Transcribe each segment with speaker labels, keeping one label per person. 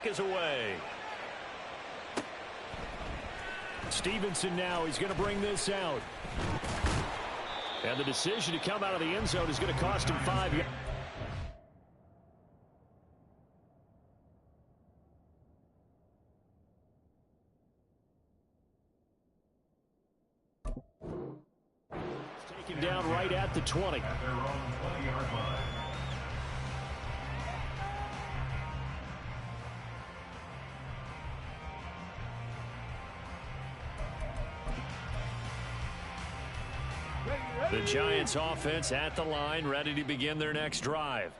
Speaker 1: Is away. Stevenson now, he's going to bring this out. And the decision to come out of the end zone is going to cost him 5 yards. Taken down right at the 20. The Giants offense at the line, ready to begin their next drive.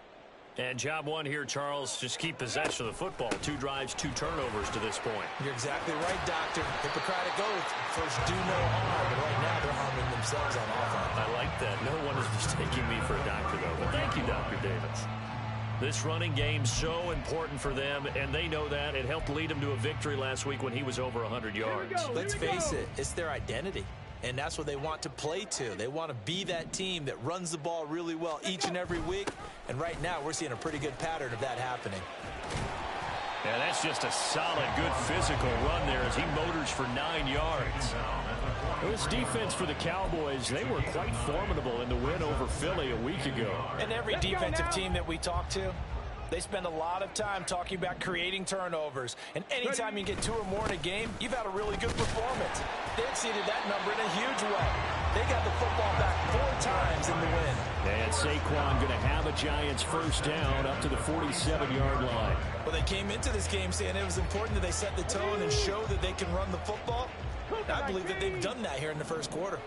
Speaker 1: And job one here, Charles, just keep possession of the football. 2 drives, 2 turnovers to this point.
Speaker 2: You're exactly right, Doctor. Hippocratic oath. First, do no harm. But right now, they're harming themselves on offense.
Speaker 1: I like that. No one is mistaking me for a doctor, though. But thank you, Dr. Davis. This running game so important for them, and they know that. It helped lead them to a victory last week when he was over 100 yards.
Speaker 2: Let's face it, it's their identity. And that's what they want to play to. They want to be that team that runs the ball really well each and every week. And right now, we're seeing a pretty good pattern of that happening.
Speaker 1: Yeah, that's just a solid, good physical run there as he motors for 9 yards. This defense for the Cowboys, they were quite formidable in the win over Philly a week ago.
Speaker 3: And every defensive team that we talk to, they spend a lot of time talking about creating turnovers. And anytime you get 2 or more in a game, you've had a really good performance. They exceeded that number in a huge way. They got the football back 4 times in the win.
Speaker 1: And Saquon going to have a Giants first down up to the 47-yard line.
Speaker 3: Well, they came into this game saying it was important that they set the tone and show that they can run the football. And I believe that they've done that here in the first quarter.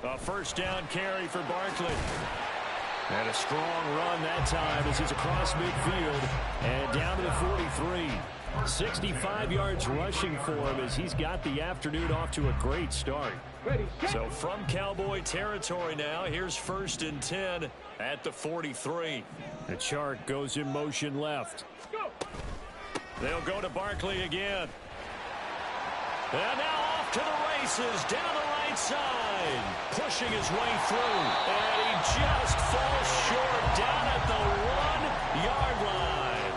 Speaker 1: A first down carry for Barkley. And a strong run that time as he's across midfield and down to the 43. 65 yards rushing for him as he's got the afternoon off to a great start. So from Cowboy territory now, here's 1st and 10 at the 43. The chart goes in motion left. They'll go to Barkley again. And now off to the races down the right side. Pushing his way through. And he just falls short down at the 1-yard line.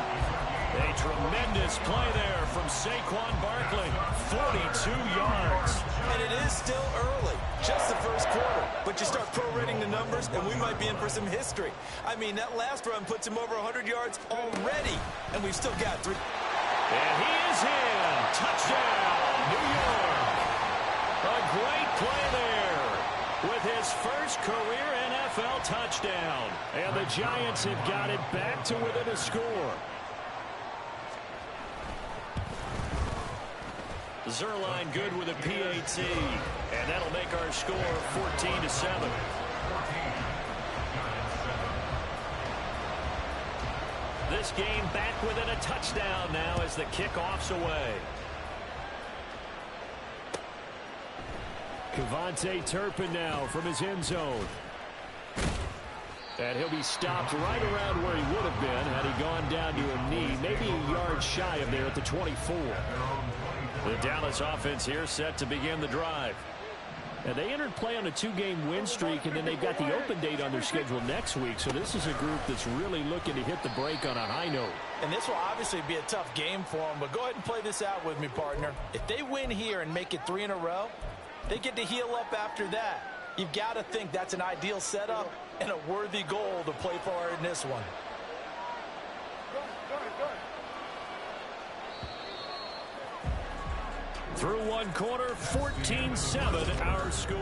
Speaker 1: A tremendous play there from Saquon Barkley. 42 yards.
Speaker 3: And it is still early. Just the first quarter. But you start prorating the numbers, and we might be in for some history. I mean, that last run puts him over 100 yards already. And we've still got 3.
Speaker 1: And he is in. Touchdown, New York. A great play there with his first career NFL touchdown. And the Giants have got it back to within a score. Zerline good with a PAT. And that'll make our score 14-7. This game back within a touchdown now as the kickoff's away. Kevontae Turpin now from his end zone. And he'll be stopped right around where he would have been had he gone down to a knee, maybe a yard shy of there at the 24. The Dallas offense here set to begin the drive. And they entered play on a 2-game win streak, and then they've got the open date on their schedule next week. So this is a group that's really looking to hit the break on a high note.
Speaker 3: And this will obviously be a tough game for them, but go ahead and play this out with me, partner. If they win here and make it 3 in a row, they get to heal up after that. You've got to think that's an ideal setup and a worthy goal to play for in this one.
Speaker 1: Through one quarter, 14-7 our score.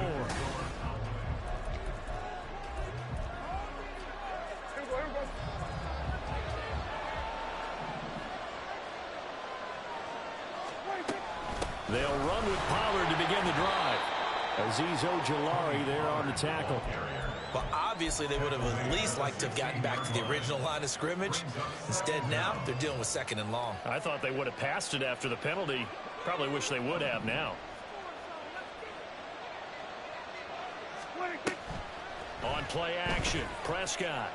Speaker 1: They'll run with Pollard to begin the drive. Azeez Ojulari there on the tackle.
Speaker 2: Well, obviously they would have at least liked to have gotten back to the original line of scrimmage. Instead now, they're dealing with 2nd and long.
Speaker 1: I thought they would have passed it after the penalty. Probably wish they would have now. On play action, Prescott.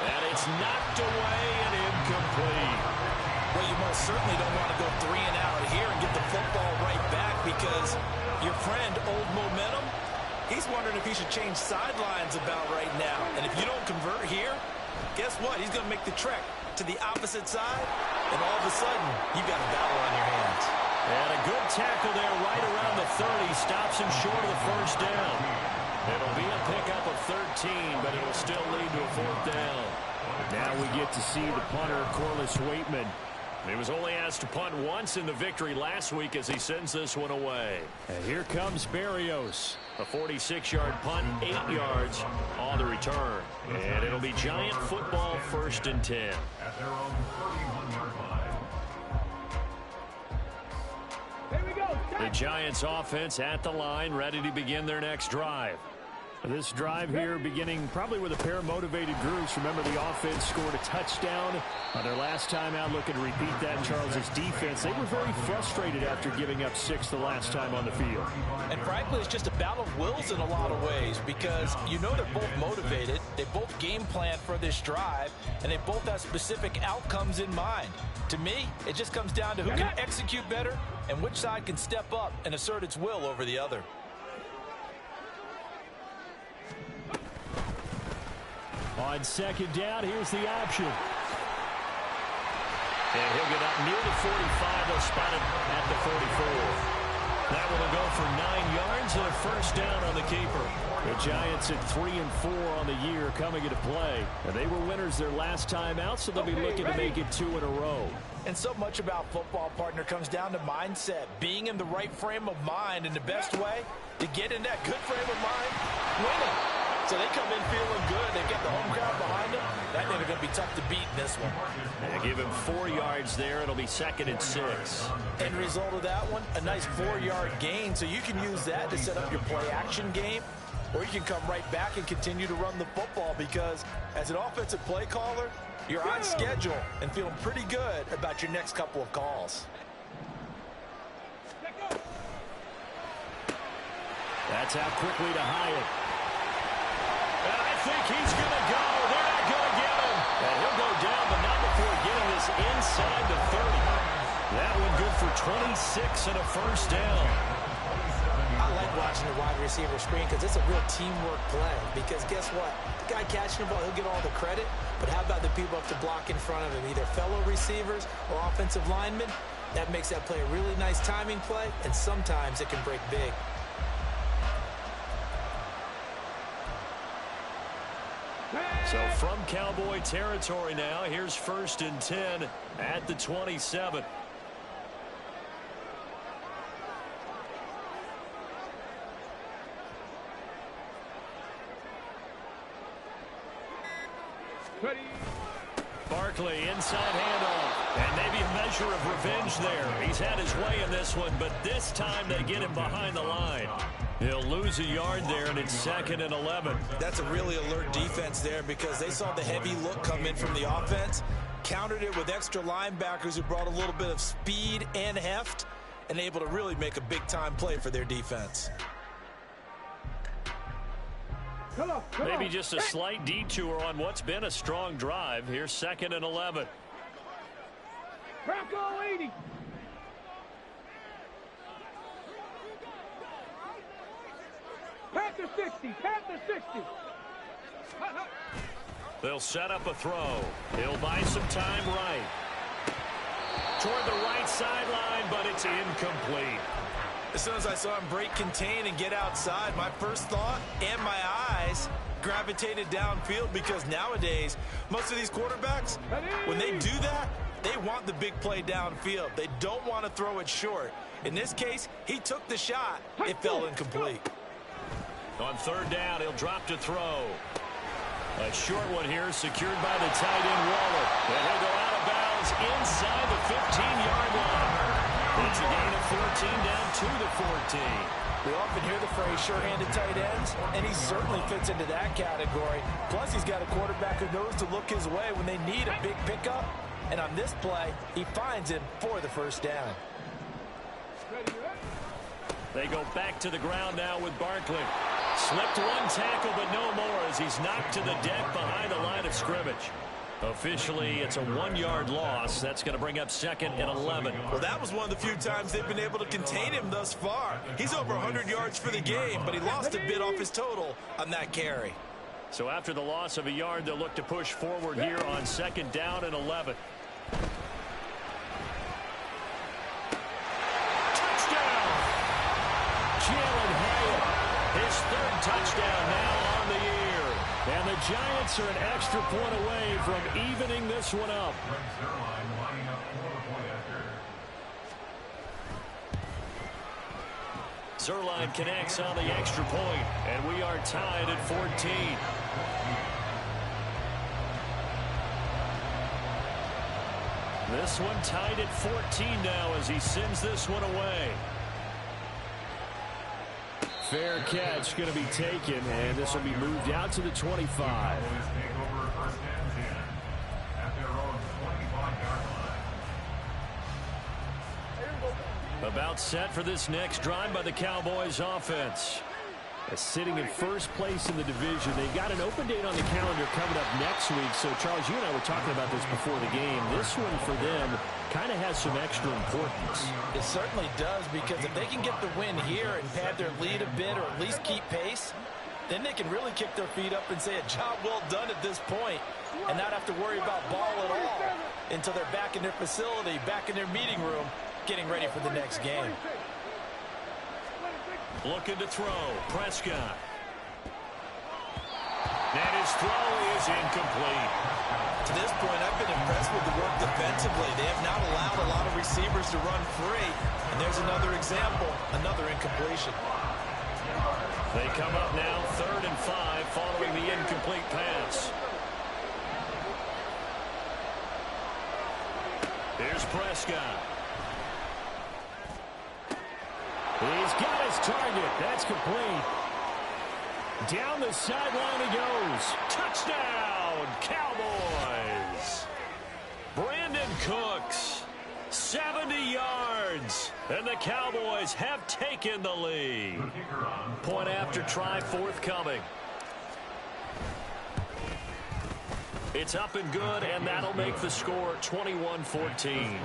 Speaker 1: And it's knocked away and incomplete.
Speaker 3: Well, you most certainly don't want to go 3 and out here and get the football right back because your friend, old momentum, He's wondering if he should change sidelines about right now. And if you don't convert here, guess what? He's going to make the trek to the opposite side, and all of a sudden, you've got a battle on your hands.
Speaker 1: And a good tackle there right around the 30. Stops him short of the first down. It'll be a pickup of 13, but it'll still lead to a fourth down. Now we get to see the punter, Corliss Waitman. He was only asked to punt once in the victory last week as he sends this one away. And here comes Berrios. A 46-yard punt, 8 yards on the return. And it'll be Giant football, 1st and 10.
Speaker 4: At their own 31-yard line.
Speaker 1: The Giants offense at the line, ready to begin their next drive. This drive here beginning probably with a pair of motivated groups. Remember, the offense scored a touchdown on their last time out. Looking to repeat that in Charles' defense. They were very frustrated after giving up 6 the last time on the field.
Speaker 3: And frankly, it's just a battle of wills in a lot of ways because you know they're both motivated. They both game plan for this drive, and they both have specific outcomes in mind. To me, it just comes down to who can execute better and which side can step up and assert its will over the other.
Speaker 1: On 2nd down, here's the option. And he'll get up near the 45. They'll spot it at the 44. That one will go for 9 yards and a first down on the keeper. The Giants at 3-4 on the year coming into play. And they were winners their last time out, so they'll be looking to make it 2 in a row.
Speaker 3: And so much about football, partner, comes down to mindset. Being in the right frame of mind, and the best way to get in that good frame of mind, winning. So they come in feeling good. They've got the home crowd behind them. That thing is going to be tough to beat in this one.
Speaker 1: And give him 4 yards there. It'll be 2nd and 6.
Speaker 3: End result of that one, a nice 4-yard gain. So you can use that to set up your play-action game, or you can come right back and continue to run the football because as an offensive play caller, you're on schedule and feeling pretty good about your next couple of calls.
Speaker 1: That's out quickly to Hyatt. And I think he's going to go. They're not going to get him. And he'll go down, but not before getting this inside the 30. That one good for 26 and a first down.
Speaker 5: I like watching the wide receiver screen because it's a real teamwork play. Because guess what? The guy catching the ball, he'll get all the credit. But how about the people up to block in front of him, either fellow receivers or offensive linemen? That makes that play a really nice timing play, and sometimes it can break big.
Speaker 1: So from Cowboy territory now, here's 1st and 10 at the 27. Barkley, inside handoff. And maybe a measure of revenge there. He's had his way in this one, but this time they get him behind the line. He'll lose a yard there, and it's 2nd and 11.
Speaker 3: That's a really alert defense there because they saw the heavy look come in from the offense, countered it with extra linebackers who brought a little bit of speed and heft, and able to really make a big-time play for their defense.
Speaker 1: Maybe just a slight detour on what's been a strong drive. Here's 2nd and 11.
Speaker 4: Bronco 80. Panther 60. Panther 60.
Speaker 1: They'll set up a throw. He'll buy some time right. Toward the right sideline, but it's incomplete.
Speaker 3: As soon as I saw him break contain and get outside, my first thought and my eyes gravitated downfield because nowadays, most of these quarterbacks, when they do that, they want the big play downfield. They don't want to throw it short. In this case, he took the shot. It fell incomplete.
Speaker 1: On 3rd down, he'll drop to throw. A short one here secured by the tight end Waller. And he'll go out of bounds inside the 15-yard line. It's a gain of 14 down to the 14.
Speaker 3: We often hear the phrase sure-handed tight ends, and he certainly fits into that category. Plus, he's got a quarterback who knows to look his way when they need a big pickup. And on this play, he finds him for the first down.
Speaker 1: They go back to the ground now with Barkley. Slipped one tackle, but no more as he's knocked to the deck behind the line of scrimmage. Officially, it's a 1-yard loss. That's going to bring up 2nd and 11.
Speaker 2: Well, that was one of the few times they've been able to contain him thus far. He's over 100 yards for the game, but he lost a bit off his total on that carry.
Speaker 1: So after the loss of a yard, they'll look to push forward here on 2nd down and 11. Touchdown! Jalen Hyatt, his 3rd touchdown now on the year. And the Giants are an extra point away from evening this one up. Zerline connects on the extra point, and we are tied at 14. This one tied at 14 now as he sends this one away. Fair catch going to be taken, and this will be moved out to the 25. About set for this next drive by the Cowboys offense. Sitting in first place in the division. They've got an open date on the calendar coming up next week. So, Charles, you and I were talking about this before the game. This one for them kind of has some extra importance.
Speaker 3: It certainly does, because if they can get the win here and pad their lead a bit or at least keep pace, then they can really kick their feet up and say a job well done at this point and not have to worry about ball at all until they're back in their facility, back in their meeting room, getting ready for the next game.
Speaker 1: Looking to throw. Prescott. And his throw is incomplete.
Speaker 2: To this point, I've been impressed with the work defensively. They have not allowed a lot of receivers to run free. And there's another example, another incompletion.
Speaker 1: They come up now 3rd and 5 following the incomplete pass. Here's Prescott. He's got his target. That's complete. Down the sideline he goes. Touchdown, Cowboys. Brandon Cooks, 70 yards. And the Cowboys have taken the lead. Point after try forthcoming. It's up and good, and that'll make the score 21-14.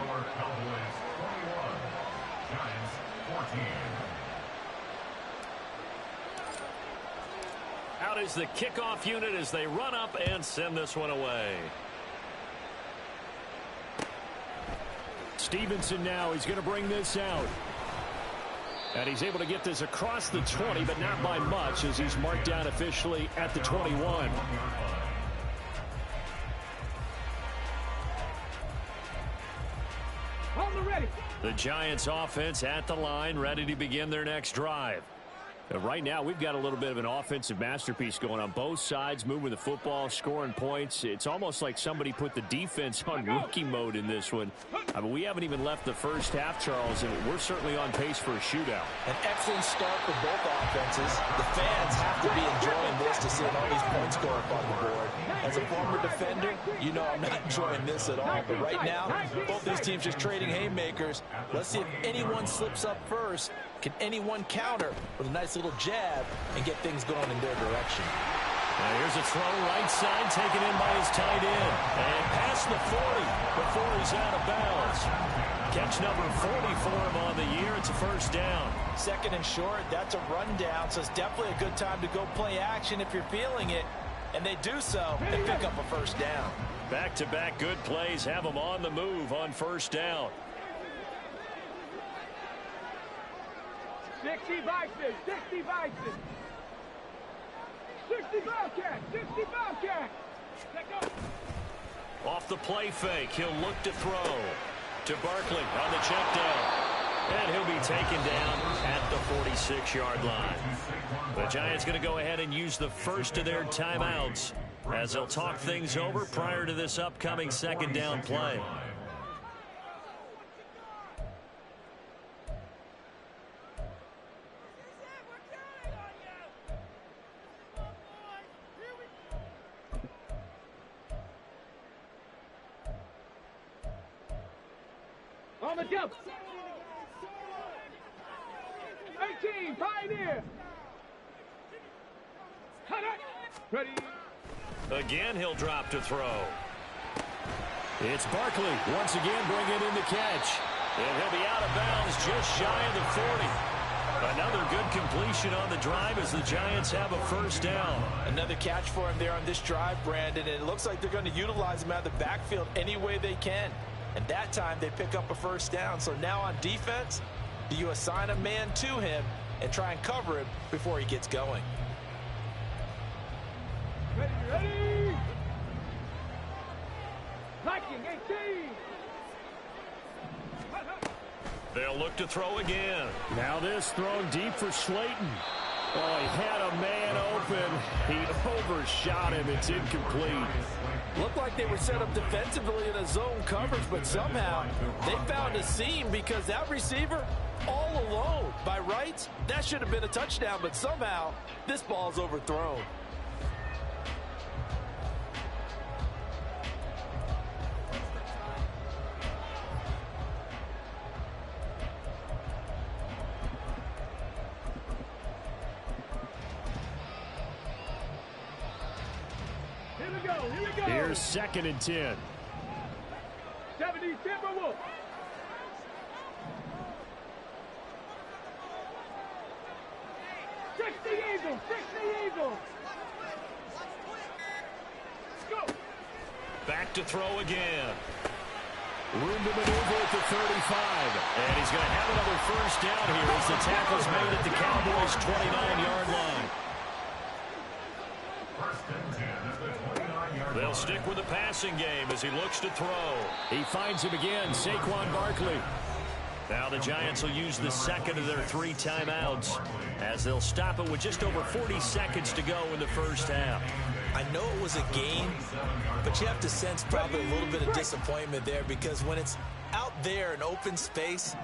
Speaker 1: Out is the kickoff unit as they run up and send this one away. Stevenson now, he's going to bring this out. And he's able to get this across the 20, but not by much as he's marked down officially at the 21. The Giants offense at the line, ready to begin their next drive. Right now, we've got a little bit of an offensive masterpiece going on both sides, moving the football, scoring points. It's almost like somebody put the defense on rookie mode in this one. I mean, we haven't even left the first half, Charles, and we're certainly on pace for a shootout.
Speaker 3: An excellent start for both offenses. The fans have to be enjoying this to see all these points go up on the board. As a former defender, you know I'm not enjoying this at all. But right now, both these teams just trading haymakers. Let's see if anyone slips up first. Can anyone counter with a nice little jab and get things going in their direction?
Speaker 1: Now here's a throw right side taken in by his tight end. And past the 40 before he's out of bounds. Catch number 40 for him on the year. It's a first down.
Speaker 3: 2nd and short, that's a rundown. So it's definitely a good time to go play action if you're feeling it. And they do so and pick up a first down.
Speaker 1: Back-to-back good plays have them on the move on first down.
Speaker 4: 60 Vikings, 60 Vikings. 60 Bobcats, 60 Bobcats.
Speaker 1: Off the play fake, he'll look to throw to Barkley on the check down. And he'll be taken down at the 46-yard line. The Giants going to go ahead and use the first of their timeouts as they'll talk things over prior to this upcoming 2nd down play.
Speaker 4: On the jump. 18, Pioneer. Cut it. Ready.
Speaker 1: Again, he'll drop to throw. It's Barkley once again bringing in the catch. And he'll be out of bounds just shy of the 40. Another good completion on the drive as the Giants have a first down.
Speaker 3: Another catch for him there on this drive, Brandon, and it looks like they're going to utilize him out of the backfield any way they can. And that time they pick up a first down. So now on defense, do you assign a man to him and try and cover him before he gets going?
Speaker 4: Ready. Viking 18.
Speaker 1: They'll look to throw again. Now this thrown deep for Slayton. Oh, he had a man open. He overshot him. It's incomplete.
Speaker 3: Looked like they were set up defensively in a zone coverage, but somehow they found a seam because that receiver all alone. By rights, that should have been a touchdown, but somehow this ball's overthrown.
Speaker 1: Here's 2nd and 10.
Speaker 4: 70 Timberwolves. Fix the Eagles. Fix the Eagles. Go.
Speaker 1: Back to throw again. Room to maneuver at the 35. And he's going to have another first down here as the tackle's made at the Cowboys' 29-yard line. They'll stick with the passing game as he looks to throw. He finds him again, Saquon Barkley. Now the Giants will use the second of their 3 timeouts as they'll stop it with just over 40 seconds to go in the first half.
Speaker 2: I know it was a game, but you have to sense probably a little bit of disappointment there because when it's out there in open space,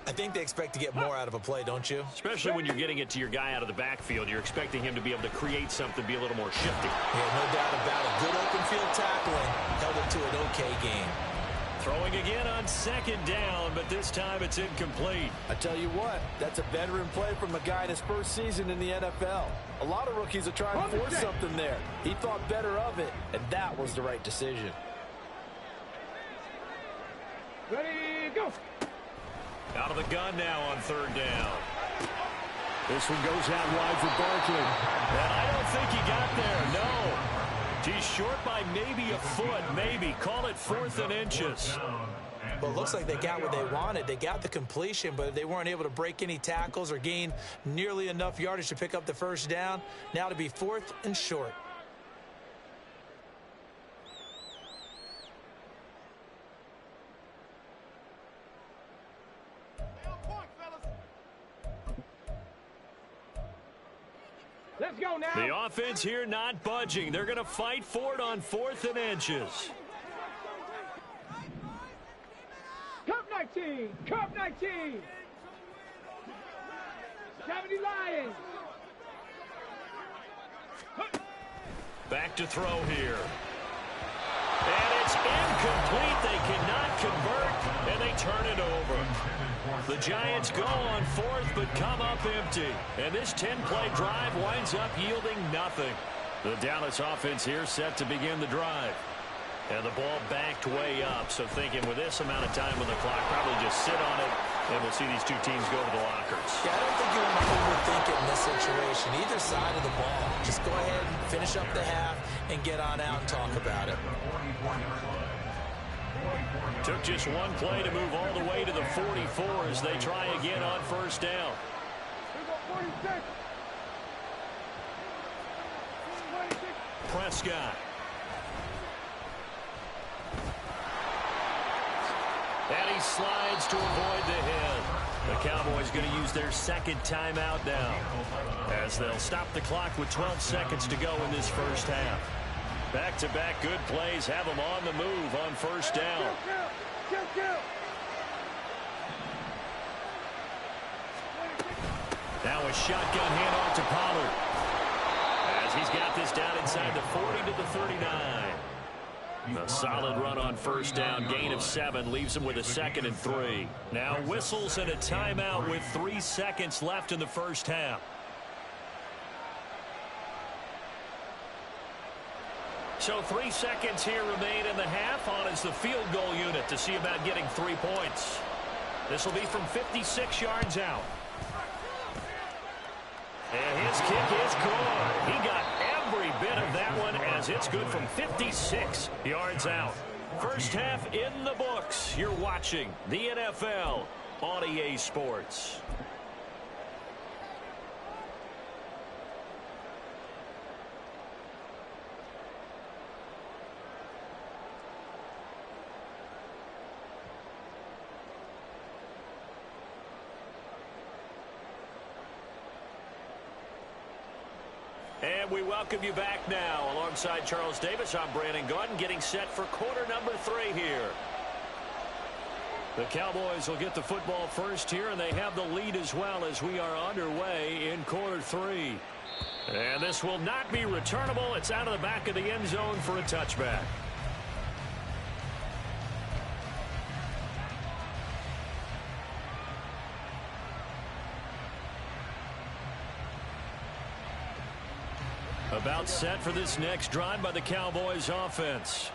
Speaker 2: I think they expect to get more out of a play, don't you?
Speaker 1: Especially when you're getting it to your guy out of the backfield. You're expecting him to be able to create something, be a little more shifty.
Speaker 2: Yeah, no doubt about it. Good open field tackling held it to an okay game.
Speaker 1: Throwing again on 2nd down, but this time it's incomplete.
Speaker 3: I tell you what, that's a veteran play from a guy in his first season in the NFL. A lot of rookies are trying to force something there. He thought better of it, and that was the right decision.
Speaker 4: Ready, go.
Speaker 1: Out of the gun now on 3rd down. This one goes out wide for Barkley. And I don't think he got there, no. He's short by maybe a foot, maybe. Call it 4th and inches.
Speaker 2: Well, it looks like they got what they wanted. They got the completion, but they weren't able to break any tackles or gain nearly enough yardage to pick up the first down. Now to be 4th and short.
Speaker 4: Let's go now.
Speaker 1: The offense here not budging. They're going to fight for it on 4th and inches.
Speaker 4: Cup 19. Cup 19. 70 Lions.
Speaker 1: Back to throw here. And it's incomplete. They cannot convert, and they turn it over. The Giants go on 4th, but come up empty. And this 10-play drive winds up yielding nothing. The Dallas offense here set to begin the drive. And the ball backed way up. So thinking with this amount of time on the clock, probably just sit on it, and we'll see these two teams go to the lockers.
Speaker 2: Yeah, I don't think you want to overthink it in this situation. Either side of the ball. Just go ahead and finish up the half and get on out and talk about it.
Speaker 1: Took just one play to move all the way to the 44 as they try again on 1st down. Prescott. And he slides to avoid the hit. The Cowboys going to use their 2nd timeout now as they'll stop the clock with 12 seconds to go in this first half. Back-to-back good plays have them on the move on 1st down. Now a shotgun handoff to Pollard as he's got this down inside the 40 to the 39. A solid run on 1st down, gain of 7, leaves him with a 2nd and 3. Now whistles and a timeout with 3 seconds left in the first half. So 3 seconds here remain in the half. On is the field goal unit to see about getting 3 points. This will be from 56 yards out. And his kick is good. He got every bit of that one as it's good from 56 yards out. First half in the books. You're watching the NFL on EA Sports. And we welcome you back now. Alongside Charles Davis, I'm Brandon Gordon, getting set for quarter number 3 here. The Cowboys will get the football first here, and they have the lead as well as we are underway in quarter 3. And this will not be returnable. It's out of the back of the end zone for a touchback. About set for this next drive by the Cowboys offense.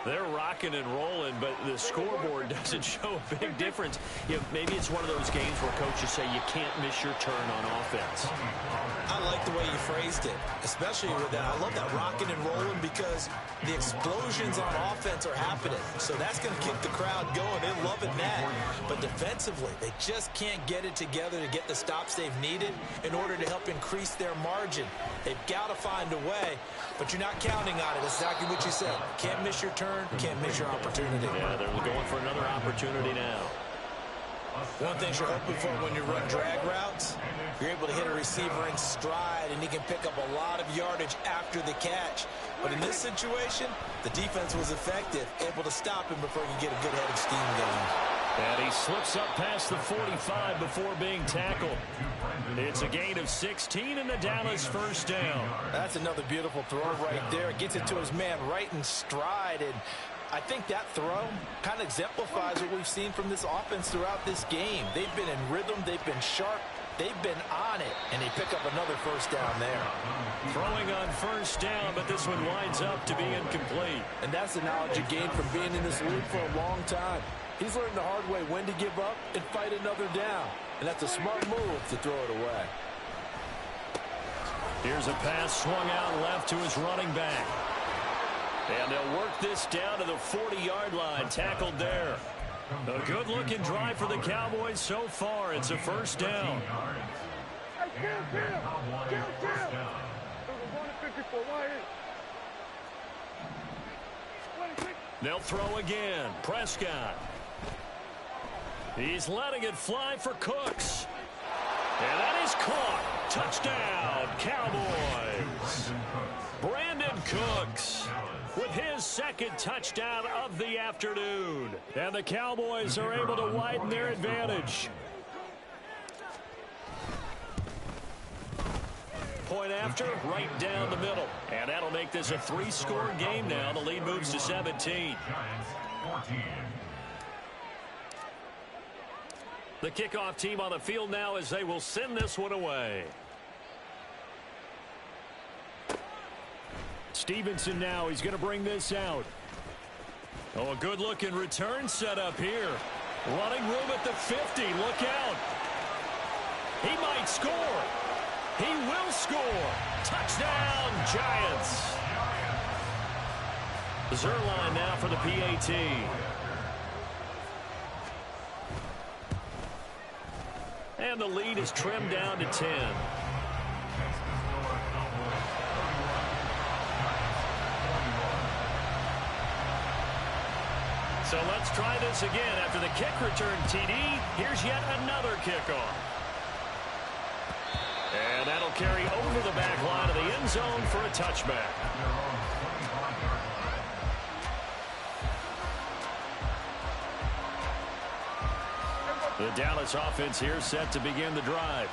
Speaker 1: They're rocking and rolling, but the scoreboard doesn't show a big difference. You know, maybe it's one of those games where coaches say you can't miss your turn on offense.
Speaker 2: I like the way you phrased it, especially with that. I love that rocking and rolling because the explosions on offense are happening. So that's going to keep the crowd going. They're loving that. But defensively, they just can't get it together to get the stops they've needed in order to help increase their margin. They've got to find a way, but you're not counting on it. That's exactly what you said. Can't miss your turn, can't miss your opportunity.
Speaker 1: Yeah, they're going for another opportunity now.
Speaker 2: One thing you're hoping for when you run drag routes, you're able to hit a receiver in stride, and he can pick up a lot of yardage after the catch. But in this situation, the defense was effective, able to stop him before he could get a good head of steam going.
Speaker 1: And he slips up past the 45 before being tackled. It's a gain of 16 in the Dallas first down.
Speaker 3: That's another beautiful throw right there. Gets it to his man right in stride, and I think that throw kind of exemplifies what we've seen from this offense throughout this game. They've been in rhythm. They've been sharp. They've been on it, and they pick up another first down there.
Speaker 1: Throwing on first down, but this one winds up to be incomplete.
Speaker 3: And that's the knowledge he gained from being in this league for a long time. He's learned the hard way when to give up and fight another down. And that's a smart move to throw it away.
Speaker 1: Here's a pass swung out left to his running back. And they'll work this down to the 40-yard line, tackled there. A good-looking drive for the Cowboys so far. It's a first down. They'll throw again. Prescott. He's letting it fly for Cooks. And that is caught. Touchdown, Cowboys. Brandon Cooks with his second touchdown of the afternoon. And the Cowboys are able to widen their advantage. Point after, right down the middle. And that'll make this a 3-score game now. The lead moves to 17. The kickoff team on the field now as they will send this one away. Stevenson now, he's going to bring this out. Oh, a good-looking return set up here. Running room at the 50. Look out. He might score. He will score. Touchdown, Giants. Zerline now for the PAT. And the lead is trimmed down to 10. So let's try this again. After the kick return TD, here's yet another kickoff. And that'll carry over the back line of the end zone for a touchback. The Dallas offense here set to begin the drive.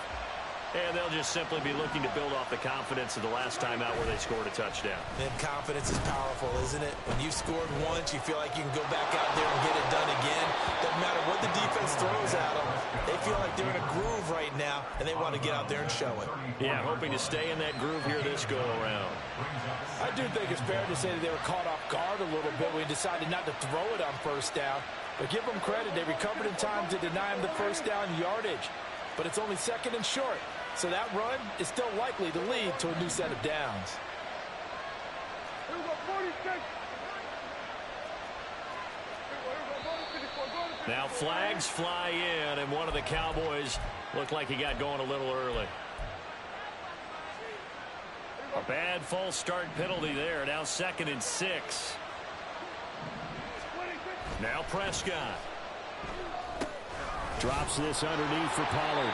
Speaker 1: And they'll just simply be looking to build off the confidence of the last time out where they scored a touchdown.
Speaker 2: And confidence is powerful, isn't it? When you've scored once, you feel like you can go back out there and get it done again. Doesn't matter what the defense throws at them. They feel like they're in a groove right now, and they want to get out there and show it.
Speaker 1: Yeah, hoping to stay in that groove here this go-around.
Speaker 3: I do think it's fair to say that they were caught off guard a little bit when he decided not to throw it on first down. But give them credit. They recovered in time to deny him the first down yardage. But it's only second and short. So that run is still likely to lead to a new set of downs.
Speaker 1: Now flags fly in, and one of the Cowboys looked like he got going a little early. A bad false start penalty there. Now 2nd and 6. Now Prescott. Drops this underneath for Pollard.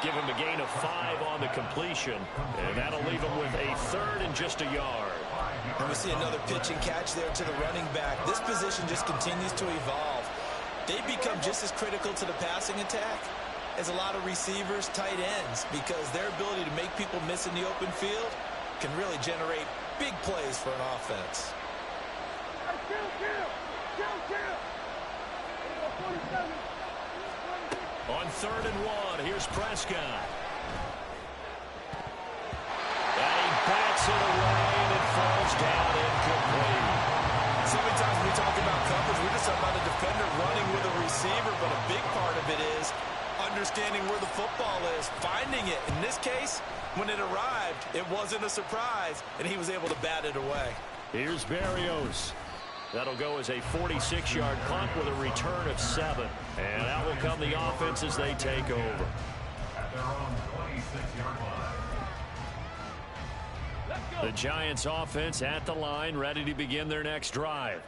Speaker 1: Give him a gain of 5 on the completion. And that'll leave him with a 3rd and just a yard.
Speaker 2: And we see another pitch and catch there to the running back. This position just continues to evolve. They become just as critical to the passing attack as a lot of receivers, tight ends, because their ability to make people miss in the open field can really generate big plays for an offense.
Speaker 1: On 3rd and 1, here's Prescott. And he bats it away, and it falls down incomplete.
Speaker 2: So many times when we talk about coverage, we're just talking about a defender running with a receiver, but a big part of it is understanding where the football is, finding it. In this case, when it arrived, it wasn't a surprise, and he was able to bat it away.
Speaker 1: Here's Berrios. That'll go as a 46-yard punt with a return of 7. And out will come the offense as they take over. The Giants offense at the line, ready to begin their next drive.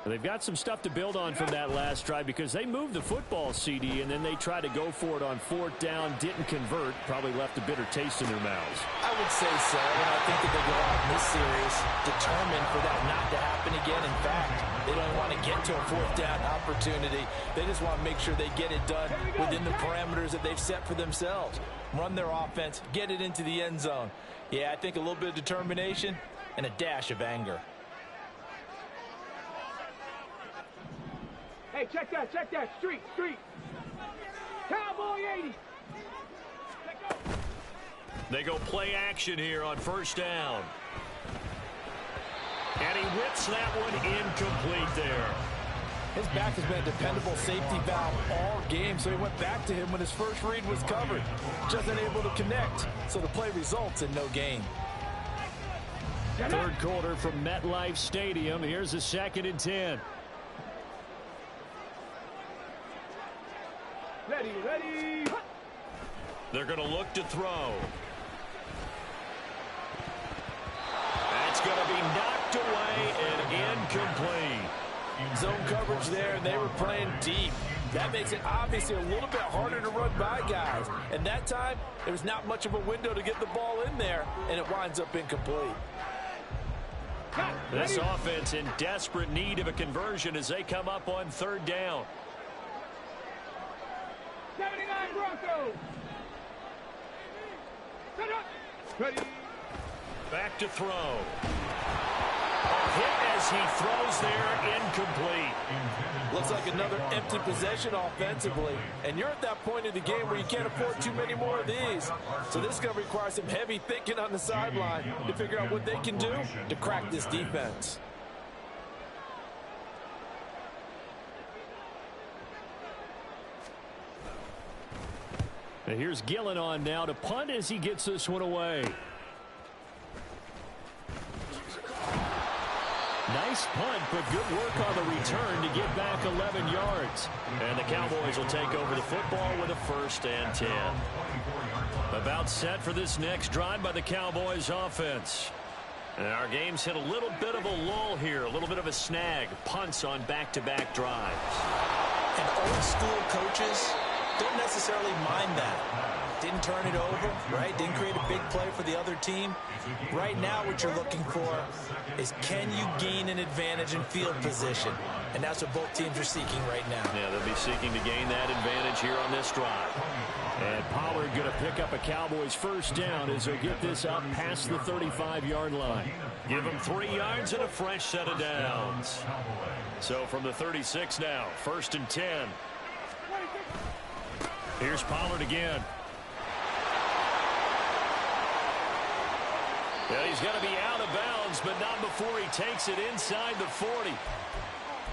Speaker 1: They've got some stuff to build on from that last drive because they moved the football, CD, and then they tried to go for it on 4th down, didn't convert, probably left a bitter taste in their mouths.
Speaker 3: I would say so, and I think that they go out in this series determined for that not to happen again. In fact, they don't want to get to a 4th down opportunity. They just want to make sure they get it done within the parameters that they've set for themselves. Run their offense, get it into the end zone. Yeah, I think a little bit of determination and a dash of anger.
Speaker 4: Hey, check that. Street. Cowboy 80.
Speaker 1: They go play action here on 1st down. And he whips that one incomplete there.
Speaker 3: His back has been a dependable safety valve all game, so he went back to him when his first read was covered. Just unable to connect, so the play results in no gain.
Speaker 1: 3rd quarter from MetLife Stadium. Here's a 2nd and 10.
Speaker 4: Ready.
Speaker 1: They're going to look to throw. That's going to be knocked away and incomplete.
Speaker 3: Zone coverage there, and they were playing deep. That makes it obviously a little bit harder to run by guys. And that time, there was not much of a window to get the ball in there, and it winds up incomplete.
Speaker 1: This offense in desperate need of a conversion as they come up on 3rd down.
Speaker 4: 79 Broncos. Set up. Ready.
Speaker 1: Back to throw. A hit as he throws there, incomplete.
Speaker 3: Looks like another empty possession offensively. And you're at that point in the game where you can't afford too many more of these. So this is going to require some heavy thinking on the sideline to figure out what they can do to crack this defense.
Speaker 1: And here's Gillen on now to punt as he gets this one away. Nice punt, but good work on the return to get back 11 yards. And the Cowboys will take over the football with a 1st and 10. About set for this next drive by the Cowboys offense. And our game's hit a little bit of a lull here, a little bit of a snag. Punts on back-to-back drives.
Speaker 2: And old school coaches don't necessarily mind that. Didn't turn it over, right? Didn't create a big play for the other team. Right now what you're looking for is can you gain an advantage in field position? And that's what both teams are seeking right now.
Speaker 1: Yeah, they'll be seeking to gain that advantage here on this drive. And Pollard going to pick up a Cowboys first down as they get this up past the 35-yard line. Give them 3 yards and a fresh set of downs. So from the 36 now, 1st and 10. Here's Pollard again. Yeah, he's going to be out of bounds, but not before he takes it inside the 40.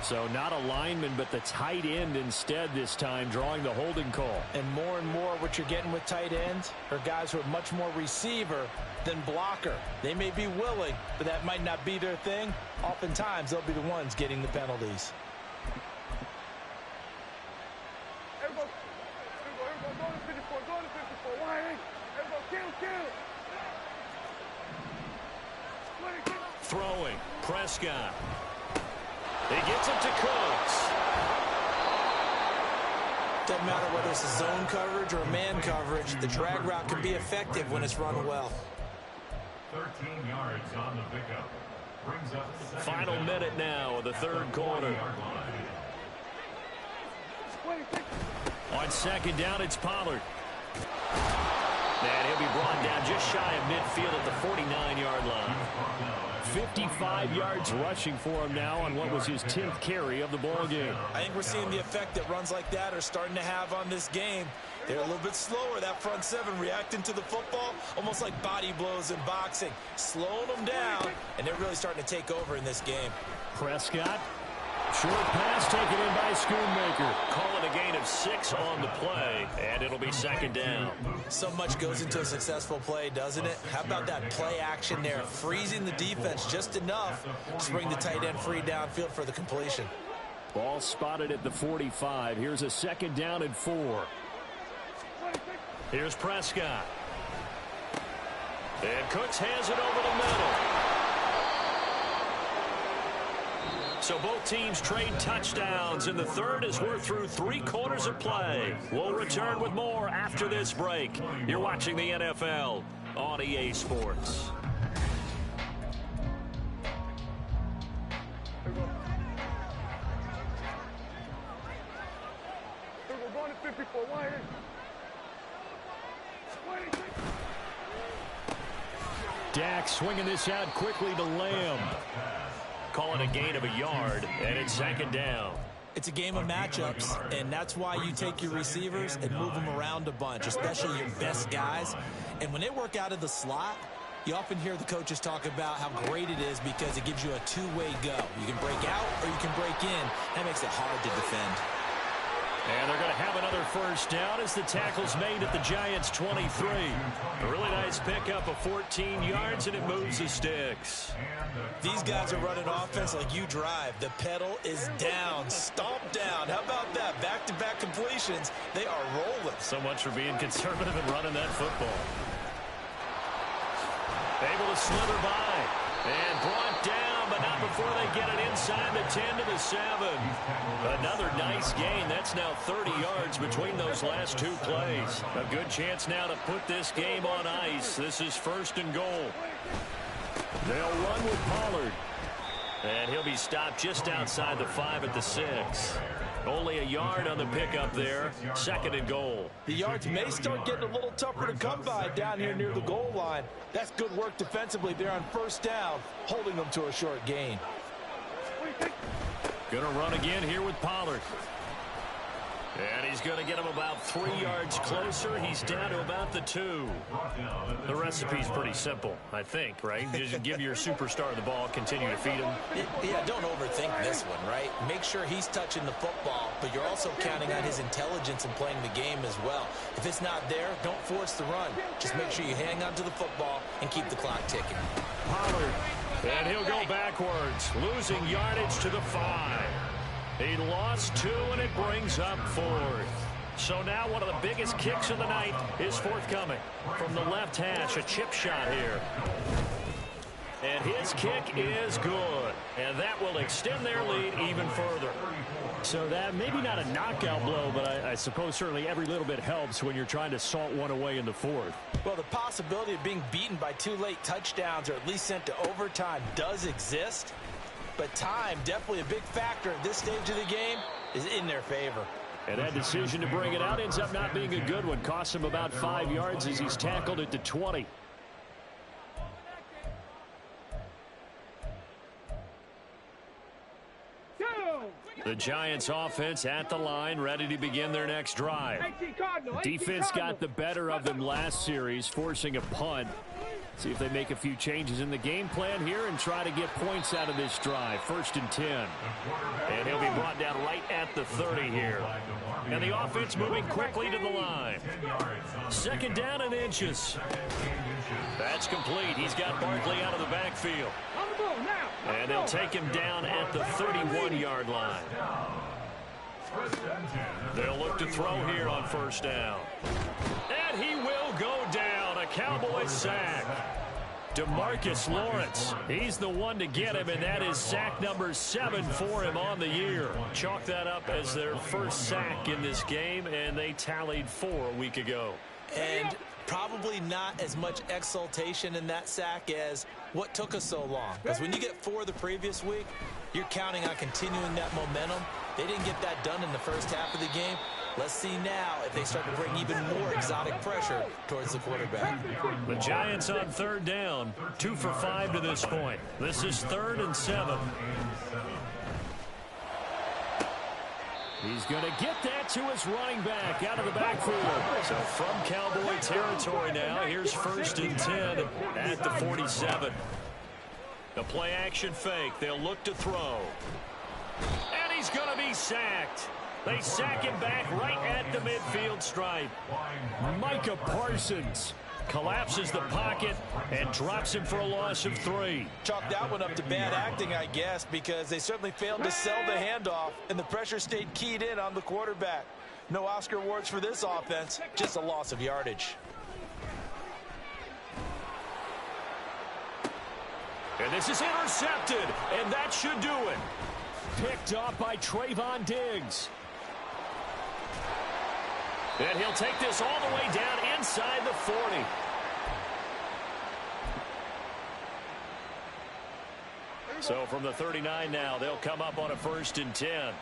Speaker 1: So not a lineman, but the tight end instead this time, drawing the holding call.
Speaker 3: And more what you're getting with tight ends are guys who are much more receiver than blocker. They may be willing, but that might not be their thing. Oftentimes, they'll be the ones getting the penalties.
Speaker 4: Everybody, go to 54, go to 54. Why ain't? Everybody, kill.
Speaker 1: Throwing, Prescott. He gets it to Cooks.
Speaker 5: Doesn't matter whether it's a zone coverage or man coverage, the drag route can be effective when it's run well.
Speaker 6: 13 yards on the pickup. Brings up
Speaker 1: Final minute now of the 3rd quarter. On 2nd down, it's Pollard. And he'll be brought down just shy of midfield at the 49-yard line. 55 yards rushing for him now on what was his 10th carry of the ball game.
Speaker 2: I think we're seeing the effect that runs like that are starting to have on this game. They're a little bit slower, that front 7, reacting to the football, almost like body blows in boxing, slowing them down, and they're really starting to take over in this game.
Speaker 1: Prescott. Short pass taken in by Schoonmaker. Calling a gain of 6 on the play, and it'll be 2nd down.
Speaker 2: So much goes into a successful play, doesn't it? How about that play action there, freezing the defense just enough to bring the tight end free downfield for the completion.
Speaker 1: Ball spotted at the 45. Here's a 2nd down and 4. Here's Prescott. And Cooks has it over the middle. So both teams trade touchdowns in the 3rd as we're through 3 quarters of play. We'll return with more after this break. You're watching the NFL on EA Sports.
Speaker 4: We're going to 54. Why ain't?
Speaker 1: Dak swinging this out quickly to Lamb. Calling a gain of a yard, and it's 2nd down.
Speaker 2: It's a game of matchups, and that's why you take your receivers and move them around a bunch, especially your best guys. And when they work out of the slot, you often hear the coaches talk about how great it is because it gives you a two-way go. You can break out or you can break in. That makes it hard to defend.
Speaker 1: And they're going to have another first down as the tackle's made at the Giants' 23. A really nice pickup of 14 yards, and it moves the sticks.
Speaker 2: These guys are running offense like you drive. The pedal is down, stomp down. How about that? Back-to-back completions. They are rolling.
Speaker 1: So much for being conservative and running that football. Able to slither by and brought down, but not before they get it inside the 10 to the 7. Another nice gain. That's now 30 yards between those last 2 plays. A good chance now to put this game on ice. This is 1st and goal. They'll run with Pollard. And he'll be stopped just outside the 5 at the 6. Only a yard on the pickup there. 2nd and goal.
Speaker 3: The yards may start getting a little tougher to come by down here near the goal line. That's good work defensively there on 1st down, holding them to a short gain.
Speaker 1: Going to run again here with Pollard. And he's going to get him about 3 yards closer. He's down to about the 2. The recipe's pretty simple, I think, right? Just give your superstar the ball, continue to feed him.
Speaker 2: Yeah, don't overthink this one, right? Make sure he's touching the football, but you're also counting on his intelligence in playing the game as well. If it's not there, don't force the run. Just make sure you hang on to the football and keep the clock ticking.
Speaker 1: Pollard, and he'll go backwards, losing yardage to the 5. He lost 2, and it brings up 4th. So now one of the biggest kicks of the night is forthcoming. From the left hash, a chip shot here. And his kick is good. And that will extend their lead even further. So that maybe not a knockout blow, but I suppose certainly every little bit helps when you're trying to salt one away in the 4th.
Speaker 3: Well, the possibility of being beaten by 2 late touchdowns or at least sent to overtime does exist. But time, definitely a big factor at this stage of the game, is in their favor.
Speaker 1: And that decision to bring it out ends up not being a good one. Costs him about 5 yards as he's tackled at the 20. The Giants offense at the line, ready to begin their next drive. Defense got the better of them last series, forcing a punt. See if they make a few changes in the game plan here and try to get points out of this drive. 1st and 10. And he'll be brought down right at the 30 here. And the offense moving quickly to the line. 2nd down and inches. That's complete. He's got Barkley out of the backfield. And they'll take him down at the 31-yard line. They'll look to throw here on 1st down. And he will go down. A Cowboys sack. DeMarcus Lawrence. He's the one to get him, and that is sack number 7 for him on the year. Chalk that up as their first sack in this game, and they tallied 4 a week ago.
Speaker 2: And probably not as much exultation in that sack as what took us so long. Because when you get 4 the previous week, you're counting on continuing that momentum. They didn't get that done in the first half of the game. Let's see now if they start to bring even more exotic pressure towards the quarterback.
Speaker 1: The Giants on 3rd down, 2 for 5 to this point. This is 3rd and 7. He's going to get that to his running back out of the backfield. So from Cowboy territory now, here's 1st and 10 at the 47. The play action fake. They'll look to throw. And he's going to be sacked. They sack him back right at the midfield stripe. Micah Parsons collapses the pocket and drops him for a loss of 3.
Speaker 3: Chalk that one up to bad acting, I guess, because they certainly failed to sell the handoff, and the pressure stayed keyed in on the quarterback. No Oscar awards for this offense, just a loss of yardage.
Speaker 1: And this is intercepted, and that should do it. Picked off by Trayvon Diggs. And he'll take this all the way down inside the 40. So from the 39 now, they'll come up on a 1st and 10.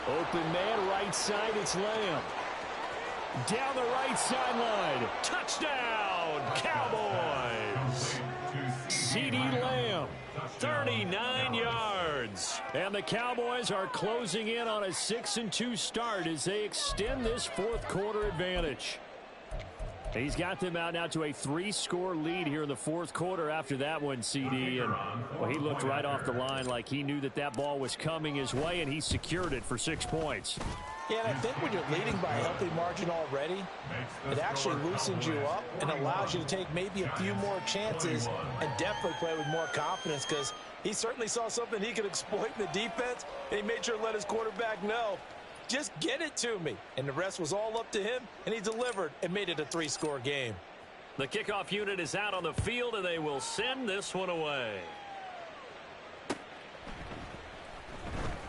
Speaker 1: Open man right side, it's Lamb. Down the right sideline. Touchdown, Cowboys. CeeDee Lamb, 39 yards. And the Cowboys are closing in on a 6-2 start as they extend this 4th quarter advantage. He's got them out now to a 3-score lead here in the 4th quarter after that one, CD. And well, he looked right off the line like he knew that that ball was coming his way, and he secured it for 6 points.
Speaker 3: Yeah, and I think when you're leading by a healthy margin already, it actually loosens you up and allows you to take maybe a few more chances and definitely play with more confidence, because he certainly saw something he could exploit in the defense, and he made sure to let his quarterback know, just get it to me. And the rest was all up to him, and he delivered and made it a 3-score game.
Speaker 1: The kickoff unit is out on the field, and they will send this one away.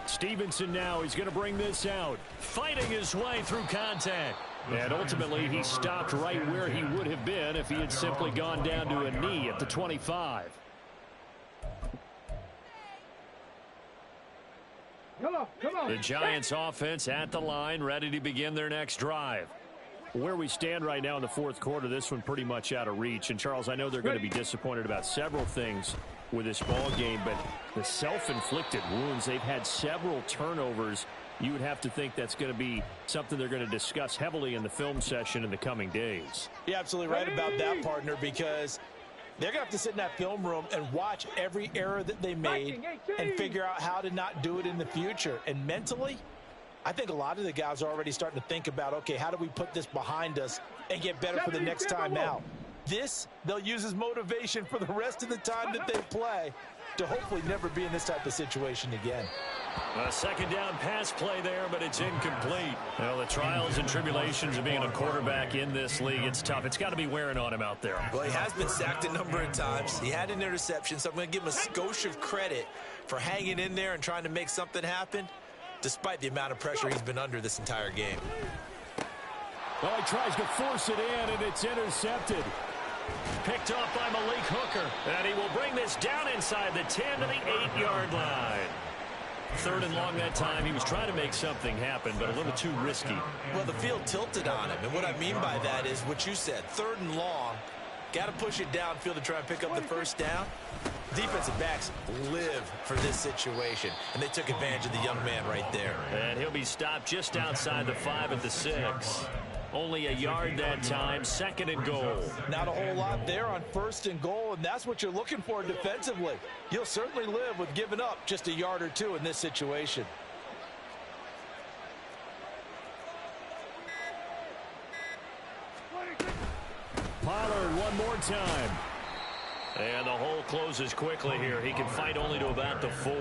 Speaker 1: Stevenson now, he's going to bring this out. Fighting his way through contact. And ultimately, he stopped right where he would have been if he had simply gone down to a knee at the 25.
Speaker 4: Come on.
Speaker 1: The Giants offense at the line, ready to begin their next drive. Where we stand right now in the 4th quarter, this one pretty much out of reach. And, Charles, I know they're going to be disappointed about several things with this ball game, but the self-inflicted wounds, they've had several turnovers. You would have to think that's going to be something they're going to discuss heavily in the film session in the coming days.
Speaker 3: You're absolutely right about that, partner, because they're going to have to sit in that film room and watch every error that they made and figure out how to not do it in the future. And mentally, I think a lot of the guys are already starting to think about, okay, how do we put this behind us and get better for the next time out? This, they'll use as motivation for the rest of the time that they play to hopefully never be in this type of situation again.
Speaker 1: A 2nd down pass play there, but it's incomplete. Well, the trials and tribulations of being a quarterback in this league, it's tough. It's got to be wearing on him out there.
Speaker 2: Well, he has been sacked a number of times. He had an interception, so I'm going to give him a skosh of credit for hanging in there and trying to make something happen, despite the amount of pressure he's been under this entire game.
Speaker 1: Well, he tries to force it in, and it's intercepted. Picked off by Malik Hooker. And he will bring this down inside the 10 to the 8-yard line. 3rd and long that time. He was trying to make something happen, but a little too risky.
Speaker 2: Well, the field tilted on him, and what I mean by that is what you said, 3rd and long. Got to push it downfield to try and pick up the first down. Defensive backs live for this situation, and they took advantage of the young man right there.
Speaker 1: And he'll be stopped just outside the 5 at the 6. Only a yard that time, 2nd and goal.
Speaker 3: Not a whole lot there on 1st and goal, and that's what you're looking for defensively. You'll certainly live with giving up just a yard or two in this situation.
Speaker 1: Pollard one more time. And the hole closes quickly here. He can fight only to about the 4.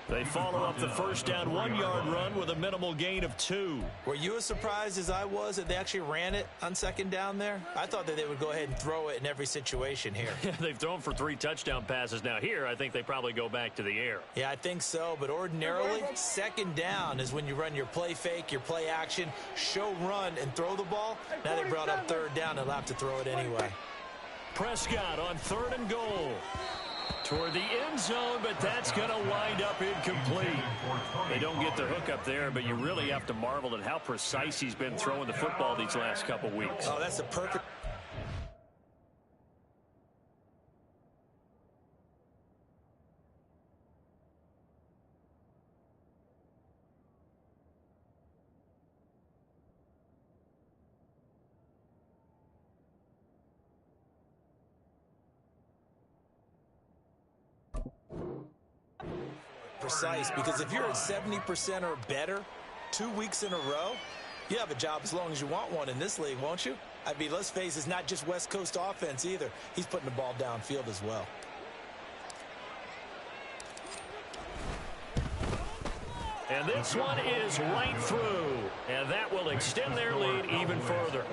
Speaker 1: They follow up the first down 1-yard run with a minimal gain of 2.
Speaker 2: Were you as surprised as I was that they actually ran it on 2nd down there? I thought that they would go ahead and throw it in every situation here.
Speaker 1: They've thrown for 3 touchdown passes now. Here, I think they probably go back to the air.
Speaker 2: Yeah, I think so, but ordinarily, 2nd down is when you run your play fake, your play action, show run, and throw the ball. Now they brought up 3rd down, they'll have to throw it anyway.
Speaker 1: Prescott on 3rd and goal. Toward the end zone, but that's going to wind up incomplete. They don't get the hook up there, but you really have to marvel at how precise he's been throwing the football these last couple weeks.
Speaker 2: Oh, that's a perfect... precise, because if you're at 70% or better 2 weeks in a row, you have a job as long as you want one in this league, won't you? I mean, let's face it, it's not just West Coast offense either. He's putting the ball downfield as well.
Speaker 1: And this one is right through, and that will extend their lead even further.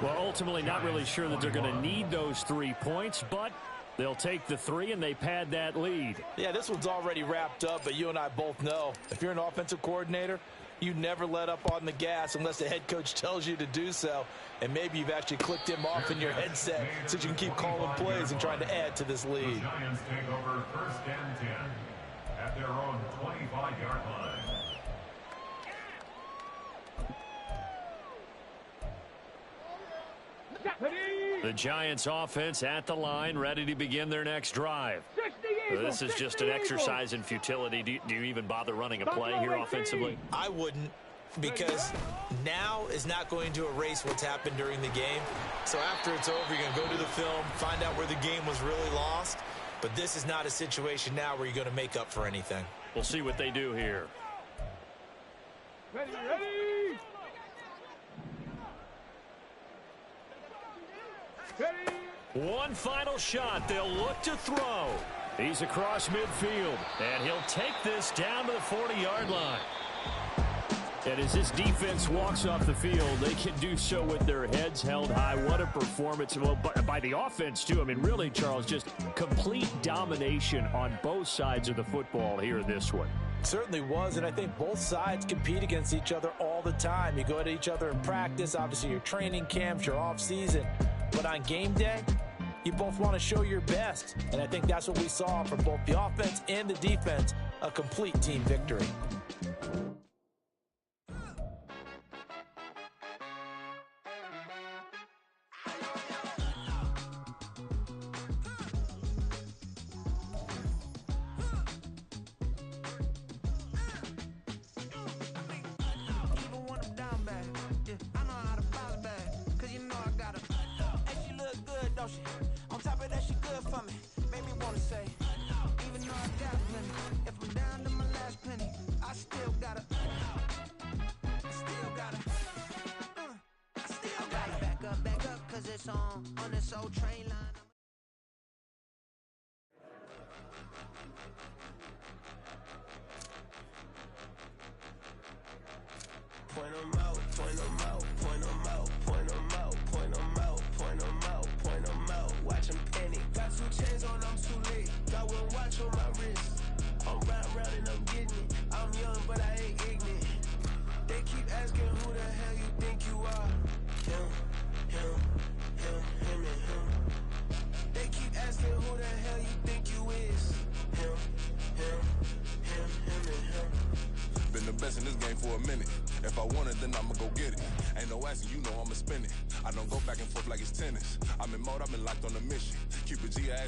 Speaker 1: Well, ultimately not really sure that they're going to need those 3 points, but they'll take the 3 and they pad that lead.
Speaker 3: Yeah, this one's already wrapped up, but you and I both know if you're an offensive coordinator, you never let up on the gas unless the head coach tells you to do so. And maybe you've actually clicked him off in your headset so you can keep calling plays and trying to add to this lead.
Speaker 6: The Giants take over 1st and 10 at their own 25-yard line.
Speaker 1: The Giants offense at the line, ready to begin their next drive. This is just an exercise in futility. Do you even bother running a play here offensively?
Speaker 2: I wouldn't, because now is not going to erase what's happened during the game. So after it's over, you're going to go to the film, find out where the game was really lost. But this is not a situation now where you're going to make up for anything.
Speaker 1: We'll see what they do here.
Speaker 4: Ready.
Speaker 1: One final shot. They'll look to throw. He's across midfield, and he'll take this down to the 40-yard line. And as this defense walks off the field, they can do so with their heads held high. What a performance. Well, by the offense, too. I mean, really, Charles, just complete domination on both sides of the football here in this one.
Speaker 3: Certainly was, and I think both sides compete against each other all the time. You go at each other in practice, obviously your training camps, your off-season. But on game day, you both want to show your best. And I think that's what we saw from both the offense and the defense, a complete team victory.
Speaker 7: On top of that, she good for me. Made me wanna say, even though I got plenty, if I'm down to my last penny, I still gotta back up, cause it's on this old train line.
Speaker 8: Point 'em out, point 'em out, point 'em out, point 'em out, point 'em out, point 'em out, point 'em out, watch 'em panic. Got 2 chains on, I'm too late. Got 1 watch on my wrist. I'm round and I'm getting it. I'm young, but I ain't ignorant. They keep asking who the hell you think you are. Him, and him. They keep asking who the hell you think you is. Him, and him.
Speaker 9: for a minute. If I want it, then I'ma go get it. Ain't no asking, you know I'ma spend it. I don't go back and forth like it's tennis. I'm in mode, I've been locked on a mission. Keep a G ass.